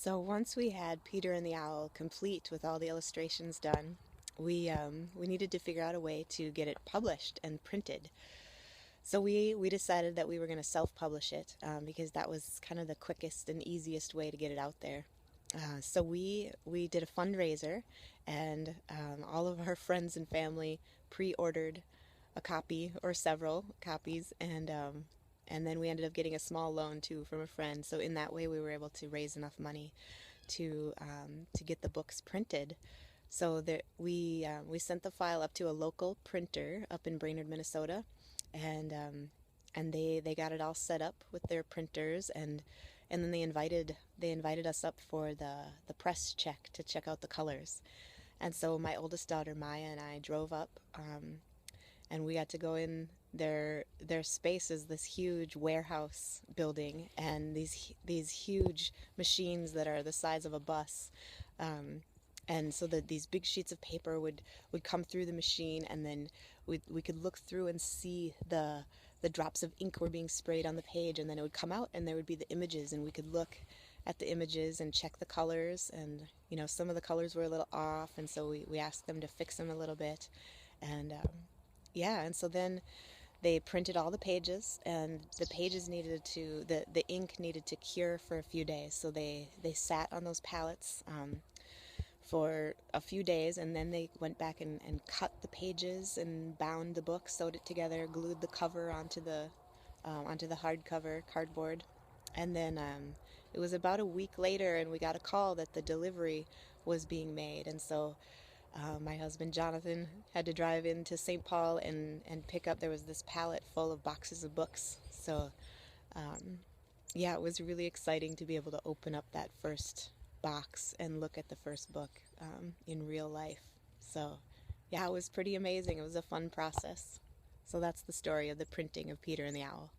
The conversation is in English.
So once we had Peter and the Owl complete with all the illustrations done, we needed to figure out a way to get it published and printed. So we decided that we were going to self-publish it because that was kind of the quickest and easiest way to get it out there. So we did a fundraiser, and all of our friends and family pre-ordered a copy or several copies, and then we ended up getting a small loan too from a friend. So in that way, we were able to raise enough money to get the books printed. So that we sent the file up to a local printer up in Brainerd, Minnesota, and they got it all set up with their printers, and then they invited us up for the press check to check out the colors. And so my oldest daughter Maya and I drove up, and we got to go in their space is this huge warehouse building, and these huge machines that are the size of a bus. And so that these big sheets of paper would come through the machine, and then we could look through and see the drops of ink were being sprayed on the page, and then it would come out and there would be the images, and we could look at the images and check the colors. And some of the colors were a little off, and so we asked them to fix them a little bit. And yeah, and so then they printed all the pages, and the pages needed to the ink needed to cure for a few days. So they sat on those pallets for a few days, and then they went back and cut the pages and bound the book, sewed it together, glued the cover onto the hardcover cardboard. And then it was about a week later, and we got a call that the delivery was being made. And so my husband Jonathan had to drive into St. Paul and pick up. There was this pallet full of boxes of books. So yeah, it was really exciting to be able to open up that first box and look at the first book in real life. So yeah, it was pretty amazing. It was a fun process. So that's the story of the printing of Peter and the Owl.